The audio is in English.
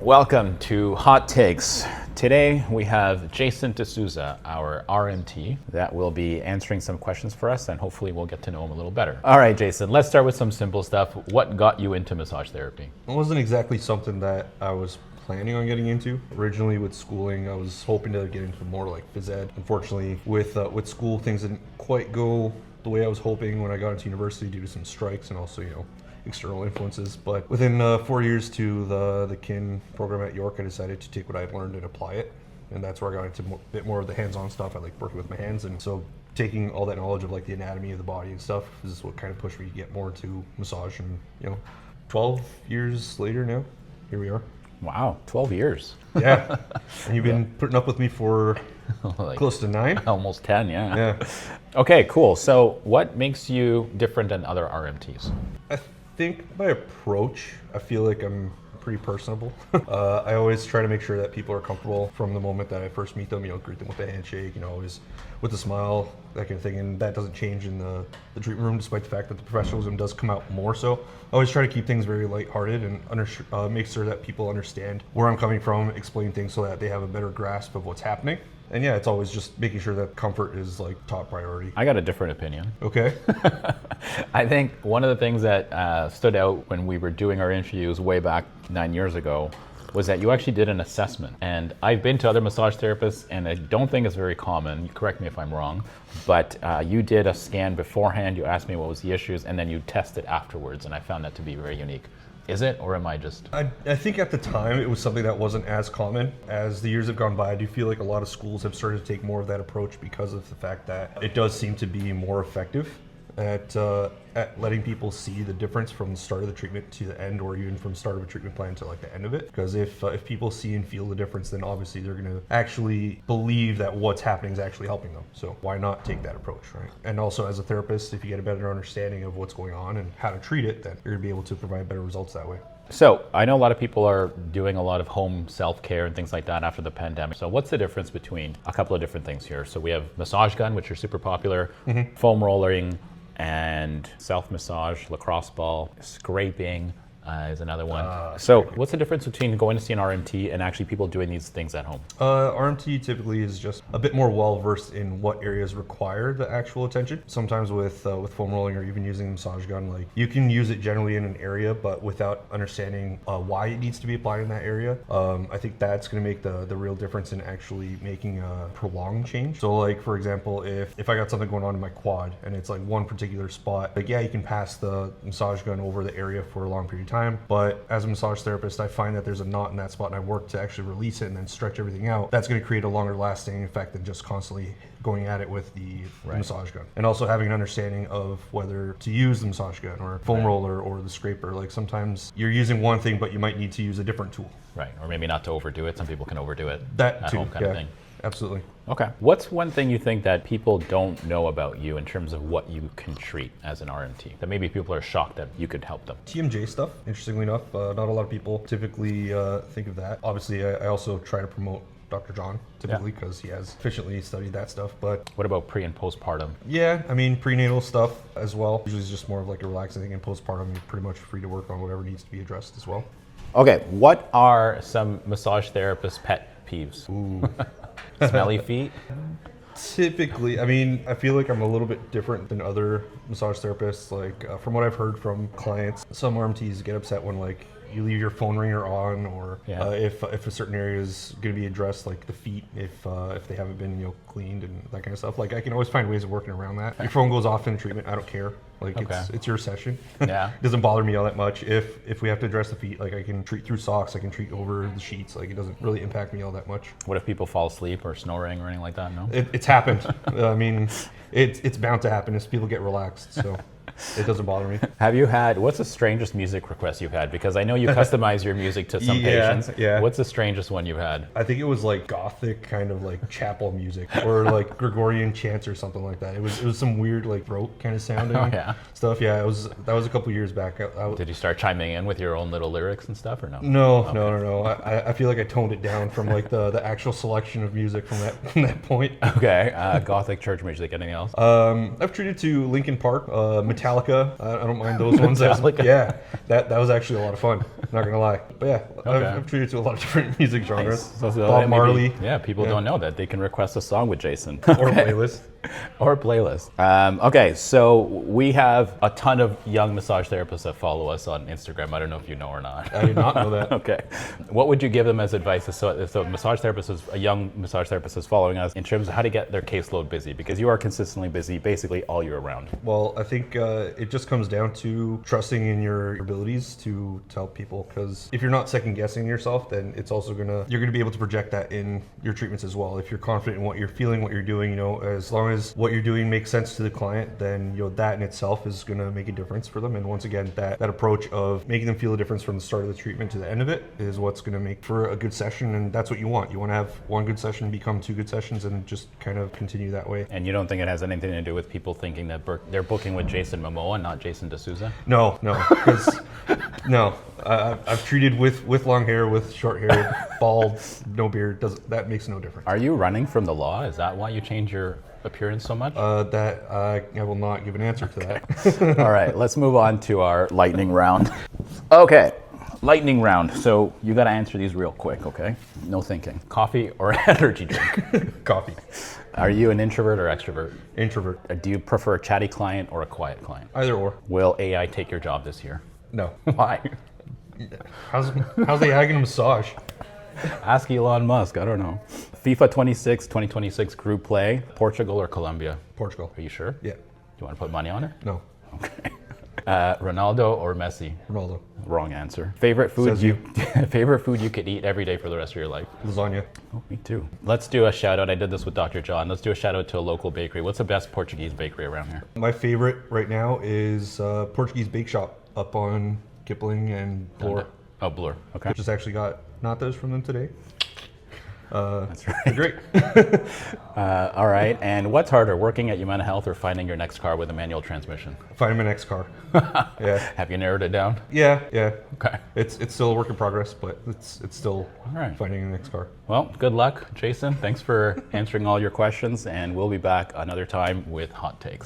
Welcome to Hot Takes. Today we have Jason D'Souza, our RMT, that will be answering some questions for us, and hopefully we'll get to know him a little better. All right, Jason, let's start with some simple stuff. What got you into massage therapy? It wasn't exactly something that I was planning on getting into. Originally with schooling, I was hoping to get into more like phys ed. Unfortunately, with school, things didn't quite go the way I was hoping when I got into university due to some strikes and also, external influences. But within 4 years to the KIN program at York, I decided to take what I'd learned and apply it. And that's where I got into a bit more of the hands-on stuff. I like working with my hands. And so taking all that knowledge of like the anatomy of the body and stuff is what kind of pushed me to get more into massage. And, 12 years later now, here we are. Wow, 12 years. Yeah. And you've been putting up with me for Like close to 9. almost 10, yeah. Yeah. Okay, cool. So what makes you different than other RMTs? I think my approach, I feel like I'm pretty personable. I always try to make sure that people are comfortable from the moment that I first meet them, greet them with a handshake, always with a smile, that kind of thing. And that doesn't change in the treatment room, despite the fact that the professionalism does come out more so. I always try to keep things very lighthearted and make sure that people understand where I'm coming from, explain things so that they have a better grasp of what's happening. And yeah, it's always just making sure that comfort is like top priority. I got a different opinion. Okay. I think one of the things that stood out when we were doing our interviews way back 9 years ago was that you actually did an assessment. And I've been to other massage therapists, and I don't think it's very common. You correct me if I'm wrong, but you did a scan beforehand. You asked me what was the issues, and then you tested afterwards, and I found that to be very unique. Is it, or am I just... I think at the time it was something that wasn't as common. As the years have gone by, I do feel like a lot of schools have started to take more of that approach because of the fact that it does seem to be more effective at letting people see the difference from the start of the treatment to the end, or even from the start of a treatment plan to like the end of it. Because if people see and feel the difference, then obviously they're going to actually believe that what's happening is actually helping them. So why not take that approach, right? And also as a therapist, if you get a better understanding of what's going on and how to treat it, then you're going to be able to provide better results that way. So I know a lot of people are doing a lot of home self-care and things like that after the pandemic. So what's the difference between a couple of different things here? So we have massage gun, which are super popular, foam rolling, and self-massage, lacrosse ball, scraping is another one. So what's the difference between going to see an RMT and actually people doing these things at home? RMT typically is just a bit more well-versed in what areas require the actual attention. Sometimes with foam rolling or even using a massage gun, like you can use it generally in an area, but without understanding why it needs to be applied in that area. I think that's going to make the real difference in actually making a prolonged change. So like, for example, if I got something going on in my quad and it's like one particular spot, like yeah, you can pass the massage gun over the area for a long period of time. But as a massage therapist, I find that there's a knot in that spot, and I work to actually release it and then stretch everything out. That's going to create a longer lasting effect than just constantly going at it with the massage gun. And also having an understanding of whether to use the massage gun or foam roller or the scraper. Like sometimes you're using one thing, but you might need to use a different tool. Right, or maybe not to overdo it. Some people can overdo it. That at too, home kind of thing. Absolutely. Okay. What's one thing you think that people don't know about you in terms of what you can treat as an RMT? That maybe people are shocked that you could help them. TMJ stuff, interestingly enough, not a lot of people typically think of that. Obviously, I also try to promote Dr. John, typically, because he has efficiently studied that stuff. But what about pre and postpartum? Yeah, I mean, prenatal stuff as well. Usually it's just more of like a relaxing thing. And postpartum, you're pretty much free to work on whatever needs to be addressed as well. Okay, what are some massage therapist pet peeves? Ooh. Smelly feet? Typically, I mean, I feel like I'm a little bit different than other massage therapists. Like from what I've heard from clients, some RMTs get upset when like you leave your phone ringer on, or if a certain area is going to be addressed, like the feet, if they haven't been cleaned and that kind of stuff. Like I can always find ways of working around that. Your phone goes off in treatment, I don't care. Like it's your session. Yeah. It doesn't bother me all that much. If we have to address the feet, like I can treat through socks, I can treat over the sheets. Like it doesn't really impact me all that much. What if people fall asleep or snoring or anything like that? No. It's happened. I mean, it's bound to happen as people get relaxed. So. It doesn't bother me. What's the strangest music request you've had? Because I know you customize your music to some patients. Yeah. What's the strangest one you've had? I think it was like gothic kind of like chapel music or like Gregorian chants or something like that. It was some weird like throat kind of sounding stuff. Yeah, that was a couple years back. Did you start chiming in with your own little lyrics and stuff or no? No. I feel like I toned it down from like the actual selection of music from that point. Okay. Gothic church music. Anything else? I've treated to Linkin Park, Metallica. Metallica. I don't mind those ones. Metallica. Yeah, that was actually a lot of fun. Not gonna lie. But yeah, Okay. I've treated to a lot of different music genres. So Bob maybe- Marley. Yeah, people don't know that they can request a song with Jason. Or playlist. Or playlist. Okay, so we have a ton of young massage therapists that follow us on Instagram. I don't know if you know or not. I did not know that. Okay. What would you give them as advice if a massage therapist is a young massage therapist is following us in terms of how to get their caseload busy? Because you are consistently busy basically all year round. Well, I think it just comes down to trusting in your abilities to help people. Because if you're not second guessing yourself, then it's also you're gonna be able to project that in your treatments as well. If you're confident in what you're feeling, what you're doing, as long as what you're doing makes sense to the client, then that in itself is gonna make a difference for them. And once again, that approach of making them feel a difference from the start of the treatment to the end of it is what's gonna make for a good session. And that's what you want. You want to have one good session become two good sessions and just kind of continue that way. And you don't think it has anything to do with people thinking that they're booking with Jason Momoa, not Jason D'Souza? No, because no, I've treated with long hair, with short hair, bald, no beard. That makes no difference. Are you running from the law? Is that why you change your appearance so much? That I will not give an answer to that. All right, let's move on to our lightning round. Okay, lightning round. So you got to answer these real quick, okay? No thinking. Coffee or energy drink? Coffee. Are you an introvert or extrovert? Introvert. Do you prefer a chatty client or a quiet client? Either or. Will AI take your job this year? No. Why? How's the ag and massage? Ask Elon Musk. I don't know. FIFA 26, 2026 group play, Portugal or Colombia? Portugal. Are you sure? Yeah. Do you want to put money on it? No. Okay. Ronaldo or Messi? Ronaldo. Wrong answer. Favorite food Says you. favorite food you could eat every day for the rest of your life? Lasagna. Oh, me too. Let's do a shout out. I did this with Dr. John. Let's do a shout out to a local bakery. What's the best Portuguese bakery around here? My favorite right now is Portuguese Bake Shop up on Kipling and Bloor. Oh, Bloor. Okay. Just actually got natas from them today. That's right. They're great. All right. And what's harder, working at Humana Health or finding your next car with a manual transmission? Find my next car. Yeah. Have you narrowed it down? Yeah. Okay. It's still a work in progress, but it's still right. finding the next car. Well, good luck, Jason. Thanks for answering all your questions, and we'll be back another time with hot takes.